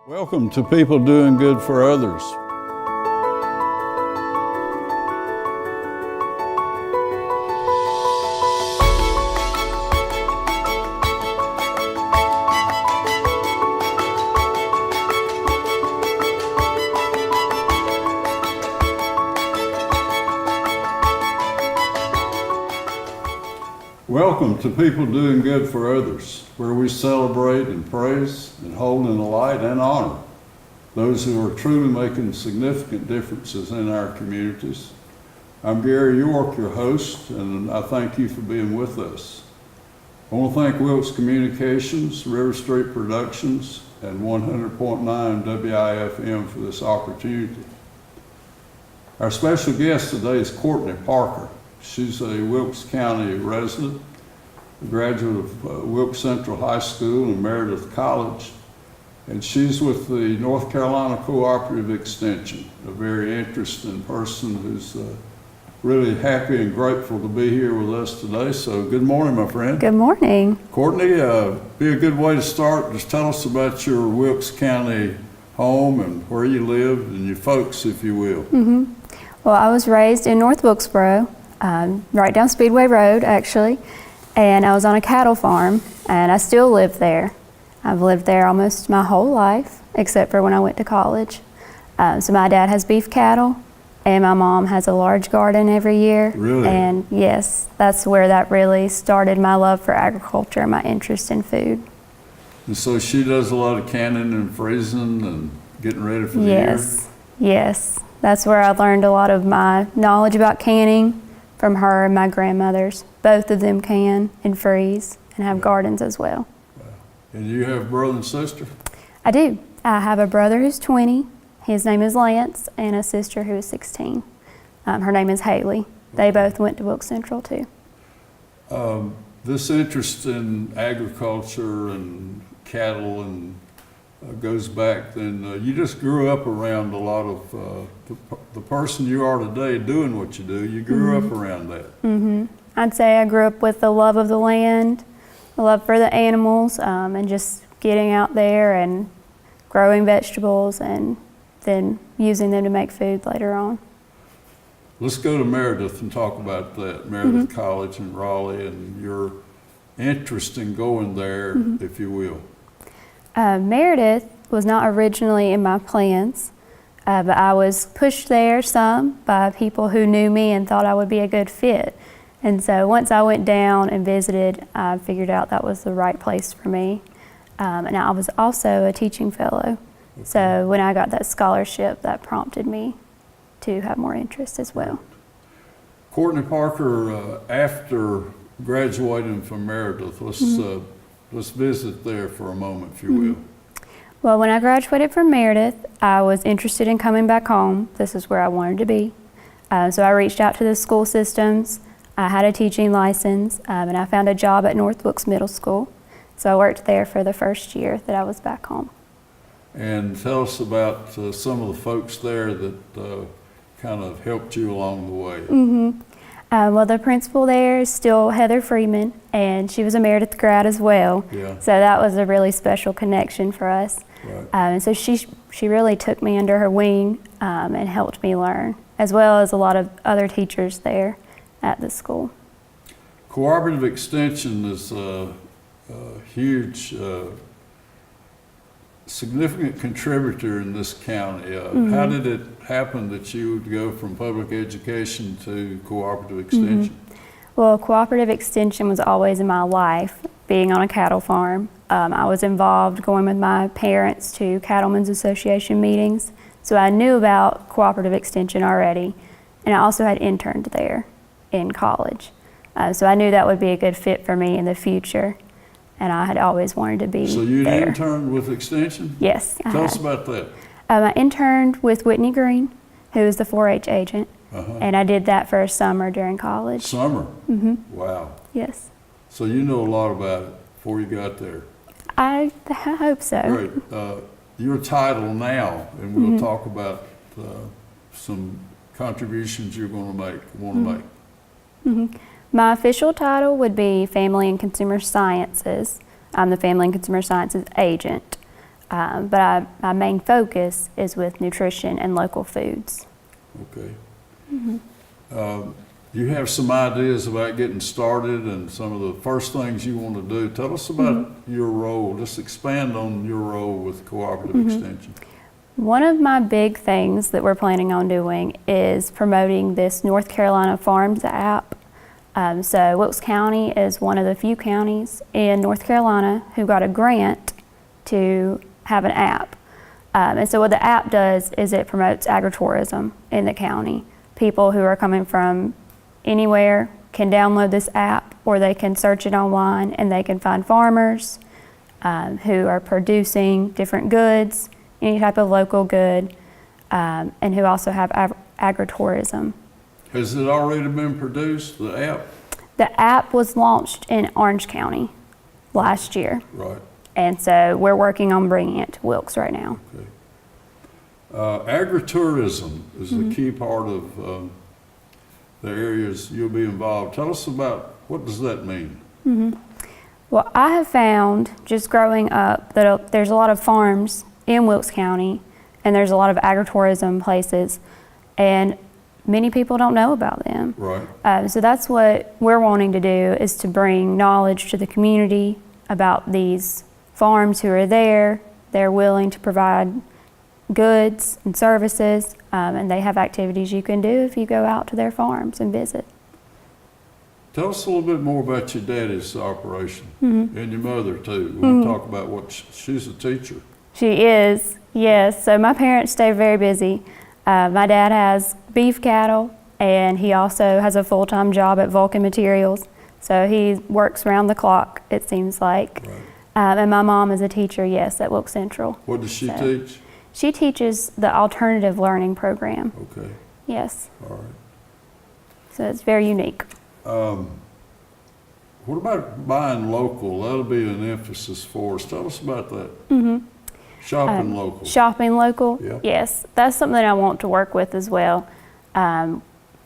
Welcome to People Doing Good for Others. Welcome to People Doing Good for Others, where we celebrate and praise and hold in the light and honor those who are truly making significant differences in our communities. I'm Gary York, your host, and I thank you for being with us. I want to thank Wilkes Communications, RiverStreet Productions, and 100.9 WIFM for this opportunity. Our special guest today is Courtney Parker. She's a Wilkes County resident, a graduate of Wilkes Central High School and Meredith College, and she's with the North Carolina Cooperative Extension, a very interesting person who's really happy and grateful to be here with us today. So good morning, my friend. Good morning. Courtney, be a good way to start. Just tell us about your Wilkes County home and where you live and your folks, if you will. Well, I was raised in North Wilkesboro, right down Speedway Road, actually, and I was on a cattle farm, and I still live there. I've lived there almost my whole life, except for when I went to college. So my dad has beef cattle, and my mom has a large garden every year. Really? And yes, that's where that really started my love for agriculture and my interest in food. And so she does a lot of canning and freezing and getting ready for the year? Yes. That's where I learned a lot of my knowledge about canning from her and my grandmothers. Both of them can and freeze and have gardens as well. Wow. And you have a brother and sister? I do. I have a brother who's 20. His name is Lance, and a sister who is 16. Her name is Haley. They both went to Wilkes Central too. This interest in agriculture and cattle and goes back then. You just grew up around a lot of the person you are today doing what you do. You grew up around that. I'd say I grew up with the love of the land, the love for the animals, and just getting out there and growing vegetables and then using them to make food later on. Let's go to Meredith and talk about that. Meredith College in Raleigh and your interest in going there, if you will. Meredith was not originally in my plans, but I was pushed there some by people who knew me and thought I would be a good fit. And so once I went down and visited, I figured out that was the right place for me. And I was also a teaching fellow. Okay. So when I got that scholarship, that prompted me to have more interest as well. Courtney Parker, after graduating from Meredith, let's visit there for a moment, if you will. Well, when I graduated from Meredith, I was interested in coming back home. This is where I wanted to be. So I reached out to the school systems. I had a teaching license, and I found a job at North Wilkes Middle School. So I worked there for the first year that I was back home. And tell us about some of the folks there that kind of helped you along the way. Well, the principal there is still Heather Freeman, and she was a Meredith grad as well. Yeah. So that was a really special connection for us. Right. And so she really took me under her wing and helped me learn, as well as a lot of other teachers there at the school. Cooperative Extension is a huge, significant contributor in this county. How did it happen that you would go from public education to cooperative extension? Well, cooperative extension was always in my life, being on a cattle farm. I was involved going with my parents to Cattlemen's Association meetings, so I knew about cooperative extension already, and I also had interned there in college. So I knew that would be a good fit for me in the future, and I had always wanted to be there. So you interned with Extension? Yes, I Tell had. us about that. I interned with Whitney Green, who is the 4-H agent, and I did that for a summer during college. Summer? Wow. Yes. So you know a lot about it before you got there. I hope so. Great. Your title now, and we'll talk about some contributions you're going to make. My official title would be Family and Consumer Sciences. I'm the Family and Consumer Sciences agent. But my main focus is with nutrition and local foods. Okay. You have some ideas about getting started and some of the first things you want to do. Tell us about your role. Just expand on your role with Cooperative Extension. One of my big things that we're planning on doing is promoting this North Carolina Farms app. So Wilkes County is one of the few counties in North Carolina who got a grant to have an app. And so what the app does is it promotes agritourism in the county. People who are coming from anywhere can download this app, or they can search it online and they can find farmers who are producing different goods, any type of local good, and who also have agritourism. Has it already been produced, the app? The app was launched in Orange County last year. Right. And so we're working on bringing it to Wilkes right now. Okay. Agritourism is a key part of the areas you'll be involved. Tell us about, what does that mean? Well, I have found just growing up that there's a lot of farms in Wilkes County, and there's a lot of agritourism places, and many people don't know about them. Right. So that's what we're wanting to do, is to bring knowledge to the community about these farms who are there. They're willing to provide goods and services, and they have activities you can do if you go out to their farms and visit. Tell us a little bit more about your daddy's operation and your mother too. We'll talk about what she's a teacher. She is, yes. So my parents stay very busy. My dad has beef cattle, and he also has a full-time job at Vulcan Materials. So he works around the clock, it seems like. Right. And my mom is a teacher, yes, at Wilkes Central. What does she teach? She teaches the alternative learning program. Okay. Yes. All right. So it's very unique. What about buying local? That'll be an emphasis for us. Tell us about that. Shopping local. Shopping local? Yeah. Yes. That's something I want to work with as well.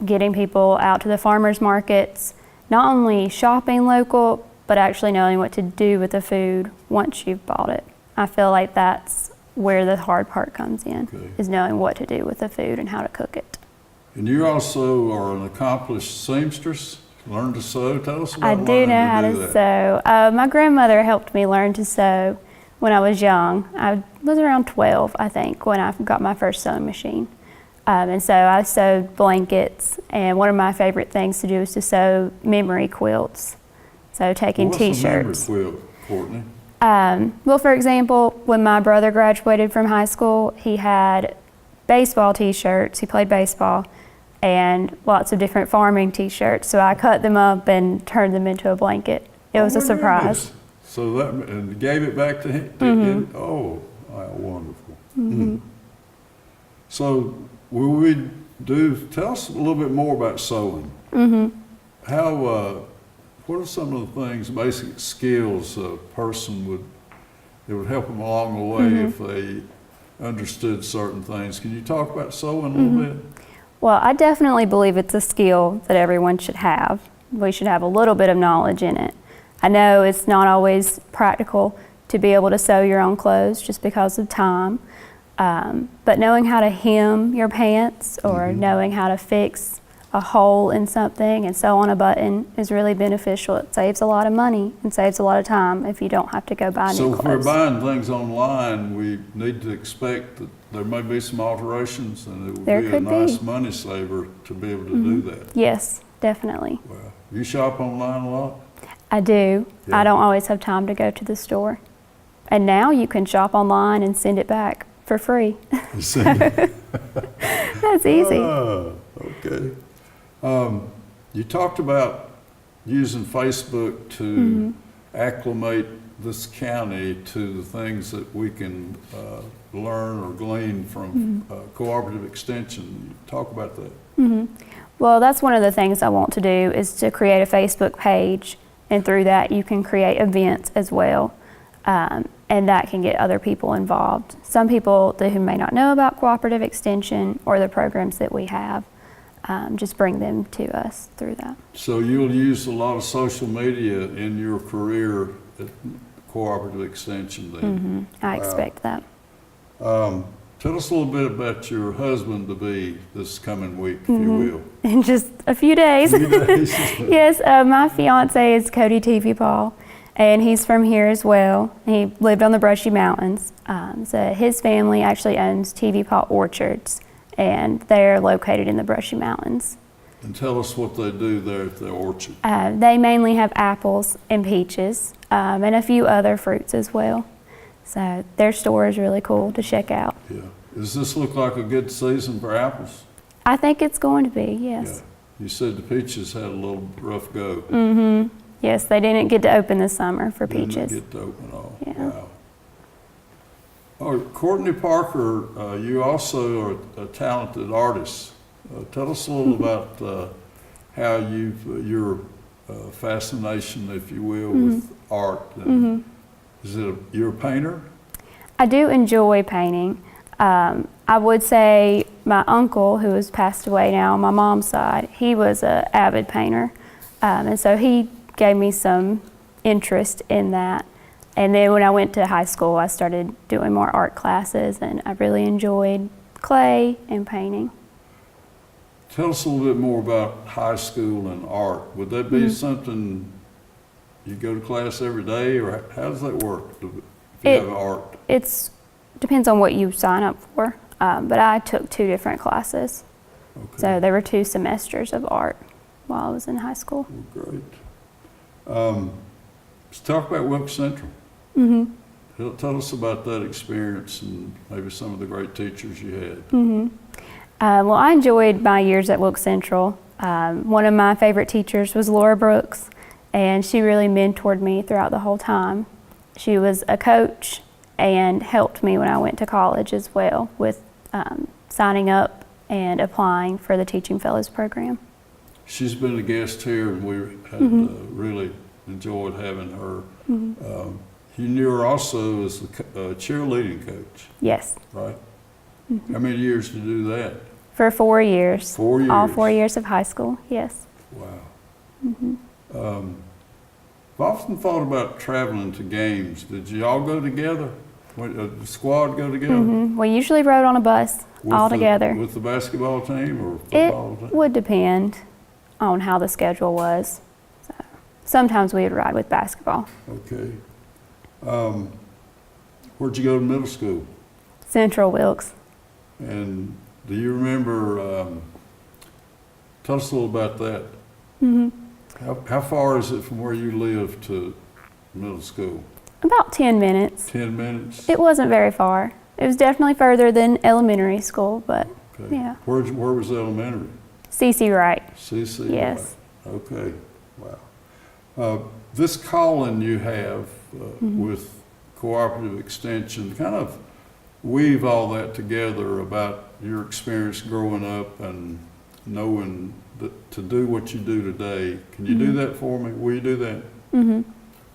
Getting people out to the farmers markets, not only shopping local, but actually knowing what to do with the food once you've bought it. I feel like that's where the hard part comes in, is knowing what to do with the food and how to cook it. And you also are an accomplished seamstress. Learn to sew. Tell us about I do know how to sew. My grandmother helped me learn to sew when I was young. I was around 12, I think, when I got my first sewing machine. And so I sewed blankets, and one of my favorite things to do is to sew memory quilts. So taking t-shirts. What's a memory quilt, Courtney? Well, for example, when my brother graduated from high school, he had baseball t-shirts. He played baseball, and lots of different farming t-shirts. So I cut them up and turned them into a blanket. It was a surprise. Goodness. So that, and gave it back to him? Oh, wonderful. So will we tell us a little bit more about sewing. How, what are some of the things, basic skills a person it would help them along the way if they understood certain things? Can you talk about sewing a little bit? Well, I definitely believe it's a skill that everyone should have. We should have a little bit of knowledge in it. I know it's not always practical to be able to sew your own clothes just because of time, but knowing how to hem your pants or knowing how to fix a hole in something and sew on a button is really beneficial. It saves a lot of money and saves a lot of time if you don't have to go buy new clothes. So if we're buying things online, we need to expect that there may be some alterations, and it would be a nice money saver to be able to do that. Yes, definitely. Well, you shop online a lot? I do. Yeah. I don't always have time to go to the store. And now you can shop online and send it back for free. You send it? That's easy. Okay. You talked about using Facebook to acclimate this county to the things that we can learn or glean from cooperative extension. Talk about that. Well, that's one of the things I want to do, is to create a Facebook page, and through that you can create events as well, and that can get other people involved. Some people who may not know about cooperative extension or the programs that we have, just bring them to us through that. So you'll use a lot of social media in your career cooperative extension then. I Wow. expect that. Tell us a little bit about your husband-to-be this coming week, if you will. In just a few days. Few days. Yes, my fiance is Cody Paul, and he's from here as well. He lived on the Brushy Mountains. So his family actually owns Paul Orchards, and they're located in the Brushy Mountains. And tell us what they do there at the orchard. They mainly have apples and peaches, and a few other fruits as well. So their store is really cool to check out. Yeah. Does this look like a good season for apples? I think it's going to be, yes. Yeah. You said the peaches had a little rough go. Yes, they didn't get to open this summer for Didn't peaches. get to open all. Yeah. Wow. Oh, Courtney Parker, you also are a talented artist. Tell us a little about how your fascination, if you will, with art. And you're a painter? I do enjoy painting. I would say my uncle, who has passed away now on my mom's side, he was an avid painter. And so he gave me some interest in that. And then when I went to high school, I started doing more art classes, and I really enjoyed clay and painting. Tell us a little bit more about high school and art. Would that be something you go to class every day, or how does that work if you have art? It depends on what you sign up for, but I took 2 different classes. Okay. So there were 2 semesters of art while I was in high school. Well, great. Let's talk about Wilkes Central. Tell us about that experience and maybe some of the great teachers you had. Well, I enjoyed my years at Wilkes Central. One of my favorite teachers was Laura Brooks, and she really mentored me throughout the whole time. She was a coach and helped me when I went to college as well with signing up and applying for the Teaching Fellows program. She's been a guest here, and we had really enjoyed having her. You knew her also as a cheerleading coach, Yes, right? How many years did you do that? for 4 years. 4 years. All 4 years of high school, yes. Wow. I've often thought about traveling to games. Did you all go together? The squad go together? We usually rode on a bus all together. With the basketball team or It football team? would depend on how the schedule was. So, sometimes we would ride with basketball. Okay. Where'd you go to middle school? Central Wilkes. And do you remember, tell us a little about that. How far is it from where you live to middle school? About 10 minutes. 10 minutes? It wasn't very far. It was definitely further than elementary school, but Okay. yeah. Where was elementary? C.C. Wright. CC? Yes. Right. Okay, wow. This calling you have with cooperative extension, kind of weave all that together about your experience growing up and knowing that to do what you do today. Can you do that for me? Will you do that?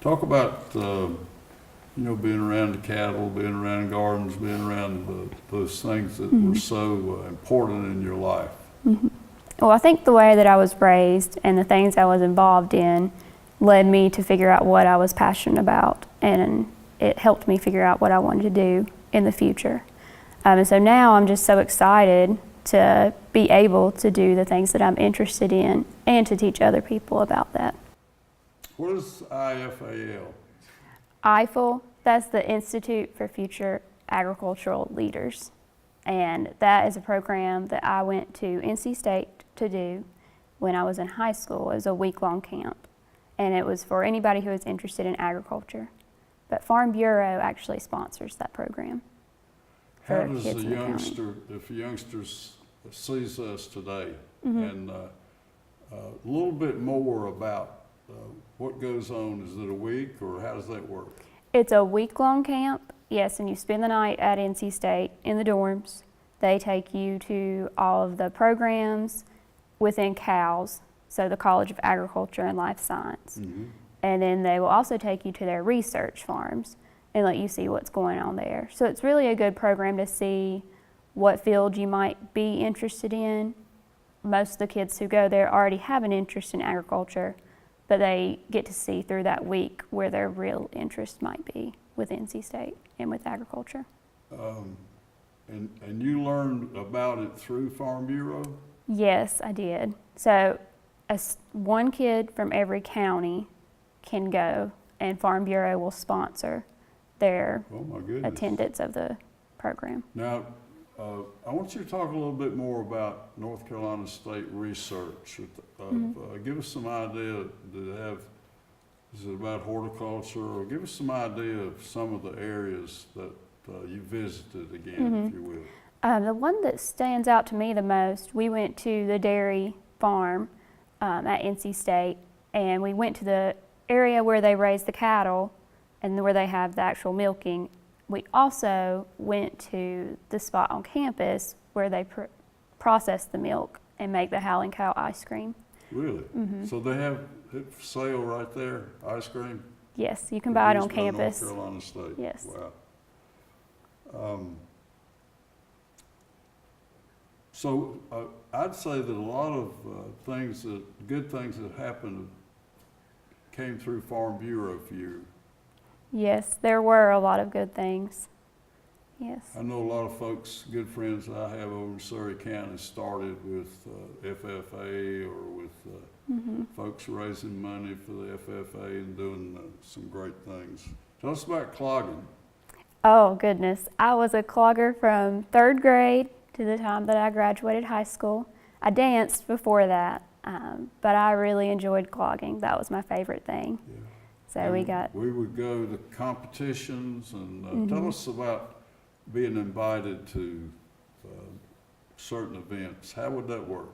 Talk about, being around the cattle, being around gardens, being around those things that were so important in your life. Well, I think the way that I was raised and the things I was involved in led me to figure out what I was passionate about, and it helped me figure out what I wanted to do in the future. And so now I'm just so excited to be able to do the things that I'm interested in and to teach other people about that. What is IFAL? IFL, that's the Institute for Future Agricultural Leaders. And that is a program that I went to NC State to do when I was in high school. It was a week-long camp. And it was for anybody who was interested in agriculture. But Farm Bureau actually sponsors that program. How for does kids a in the county. youngster, if a youngster sees us today, and a little bit more about what goes on? Is it a week, or how does that work? It's a week-long camp, yes, and you spend the night at NC State in the dorms. They take you to all of the programs within CALS, so the College of Agriculture and Life Science. And then they will also take you to their research farms and let you see what's going on there. So it's really a good program to see what field you might be interested in. Most of the kids who go there already have an interest in agriculture, but they get to see through that week where their real interest might be with NC State and with agriculture. And you learned about it through Farm Bureau? Yes, I did. So one kid from every county can go, and Farm Bureau will sponsor their Oh my goodness. attendance of the program. Now, I want you to talk a little bit more about North Carolina State research. Give us some idea, is it about horticulture, or give us some idea of some of the areas that you visited again, if you will. The one that stands out to me the most, we went to the dairy farm at NC State, and we went to the area where they raise the cattle and where they have the actual milking. We also went to the spot on campus where they process the milk and make the Howling Cow ice cream. Really? So they have it for sale right there, ice cream? Yes, you can buy it on Produced by campus. North Carolina State? Yes. Wow. So I'd say that a lot of good things that happened came through Farm Bureau for you. Yes, there were a lot of good things. Yes. I know a lot of folks, good friends that I have over in Surrey County, started with FFA or with folks raising money for the FFA and doing some great things. Tell us about clogging. Oh, goodness. I was a clogger from 3rd grade to the time that I graduated high school. I danced before that, but I really enjoyed clogging. That was my favorite thing. Yeah. So And we would go to competitions and tell us about being invited to certain events. How would that work?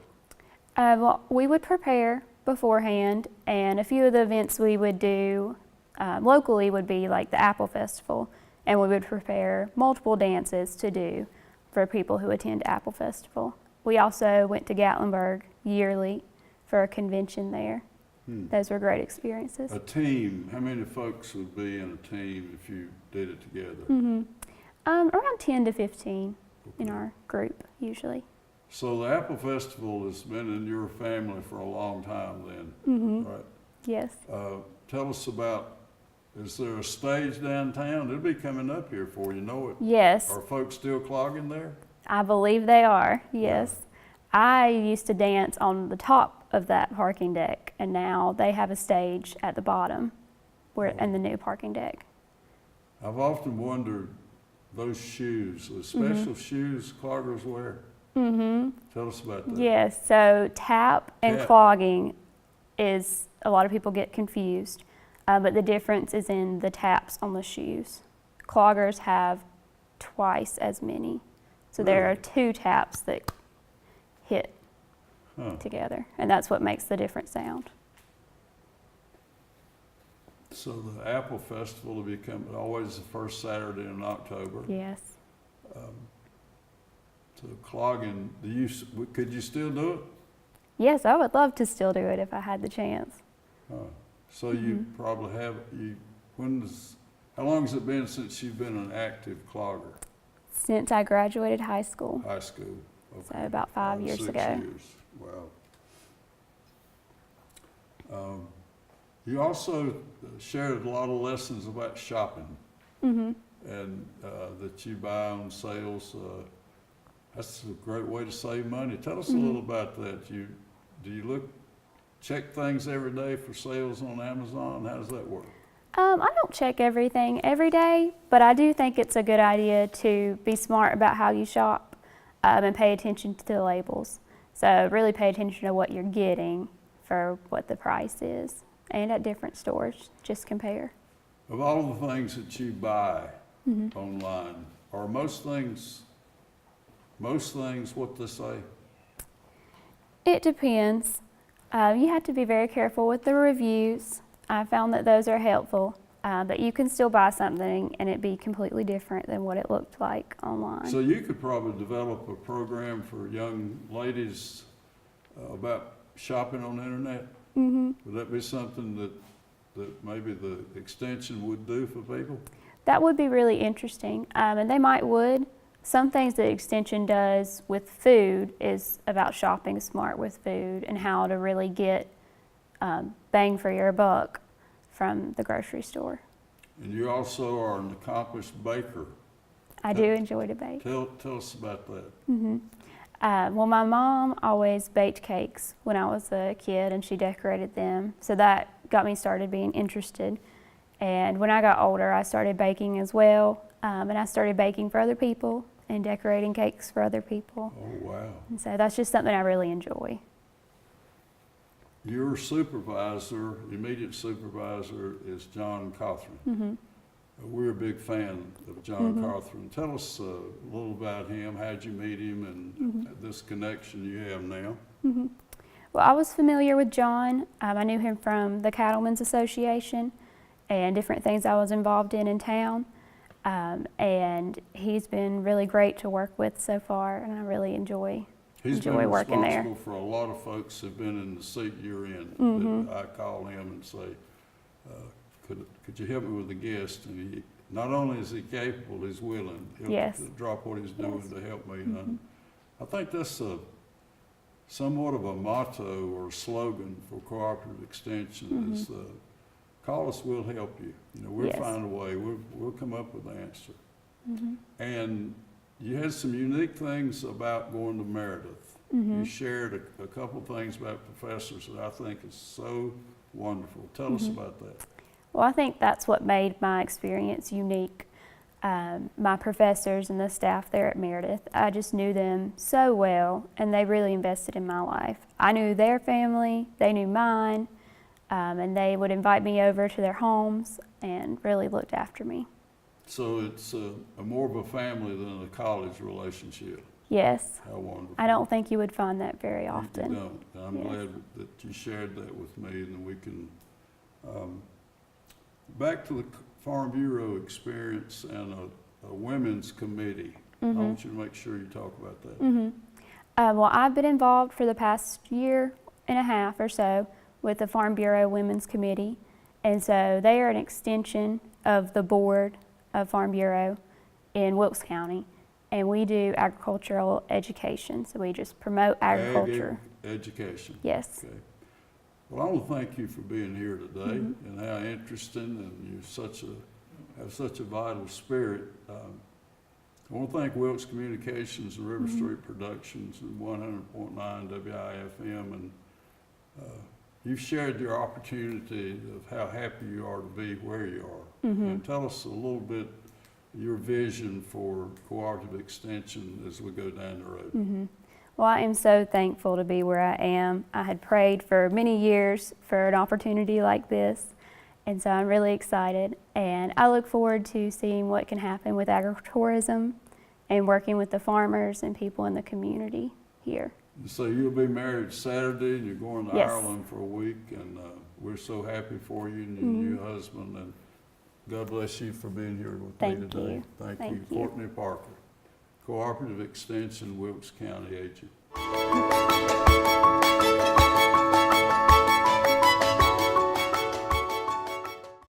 Well, we would prepare beforehand, and a few of the events we would do locally would be like the Apple Festival, and we would prepare multiple dances to do for people who attend Apple Festival. We also went to Gatlinburg yearly for a convention there. Those were great experiences. A team, how many folks would be in a team if you did it together? Around 10 to 15 in our group, usually. So the Apple Festival has been in your family for a long time then, right? Yes. Tell us about, is there a stage downtown? It'll be coming up here before you know it. Yes, Are folks still clogging there? I believe they are, yes. I used to dance on the top of that parking deck, and now they have a stage at the bottom in the new parking deck. I've often wondered, those shoes, the special shoes cloggers wear. Tell us about that. Yes, so tap and Tap. clogging is, a lot of people get confused, but the difference is in the taps on the shoes. Cloggers have twice as many. So there are Really? 2 taps that hit together, and that's what makes the different sound. So the Apple Festival will become always the first Saturday in October. Yes. So clogging, could you still do it? Yes, I would love to still do it if I had the chance. So you probably have, how long has it been since you've been an active clogger? Since I graduated high school, High school? so about 5 years 6 ago. years. Wow. You also shared a lot of lessons about shopping and that you buy on sales. That's a great way to save money. Tell us a little about that. Do you check things every day for sales on Amazon? How does that work? I don't check everything every day, but I do think it's a good idea to be smart about how you shop and pay attention to the labels. So really pay attention to what you're getting for what the price is. And at different stores, just compare. Of all the things that you buy online, are most things what they say? It depends. You have to be very careful with the reviews. I found that those are helpful, but you can still buy something and it be completely different than what it looked like online. So you could probably develop a program for young ladies about shopping on the internet? Would that be something that maybe the extension would do for people? That would be really interesting, and they would. Some things that extension does with food is about shopping smart with food and how to really get bang for your buck from the grocery store. And you also are an accomplished baker. I do enjoy to bake. Tell us about that. Well, my mom always baked cakes when I was a kid, and she decorated them. So that got me started being interested. And when I got older, I started baking as well. And I started baking for other people and decorating cakes for other people. Oh, wow. And so that's just something I really enjoy. Your supervisor, immediate supervisor, is John Cothran. We're a big fan of John Cothran. Tell us a little about him. How'd you meet him and this connection you have now? Well, I was familiar with John. I knew him from the Cattlemen's Association and different things I was involved in town. And he's been really great to work with so far, and I really enjoy working there. He's been responsible for a lot of folks who've been in the seat you're in. That I call him and say, could you help me with a guest? And he, not only is he capable, he's willing. He'll drop what he's doing to help me. And I think that's somewhat of a motto or slogan for Cooperative Extension is call us, we'll help you. You know, we'll find a way. We'll come up with an answer. And you had some unique things about going to Meredith. You shared a couple things about professors that I think is so wonderful. Tell us about that. Well, I think that's what made my experience unique. My professors and the staff there at Meredith, I just knew them so well, and they really invested in my life. I knew their family, they knew mine, and they would invite me over to their homes and really looked after me. So it's a more of a family than a college relationship. Yes. How wonderful. I don't think you would find that very often. You don't. I'm glad that you shared that with me, and we can. Back to the Farm Bureau experience and a women's committee. I want you to make sure you talk about that. Well, I've been involved for the past year and a half or so with the Farm Bureau Women's Committee, and so they are an extension of the board of Farm Bureau in Wilkes County, and we do agricultural education, so we just promote agriculture. Education. Yes. Okay. Well, I want to thank you for being here today and how interesting, and you have such a vital spirit. I want to thank Wilkes Communications and RiverStreet Productions and 100.9 WIFM, and you've shared your opportunity of how happy you are to be where you are. And tell us a little bit your vision for Cooperative Extension as we go down the road. Well, I am so thankful to be where I am. I had prayed for many years for an opportunity like this, and so I'm really excited. And I look forward to seeing what can happen with agritourism and working with the farmers and people in the community here. So you'll be married Saturday, and you're going to Ireland for a week, and we're so happy for you and your new husband. And God bless you for being here with me today. Thank you. Courtney Parker, Cooperative Extension, Wilkes County agent.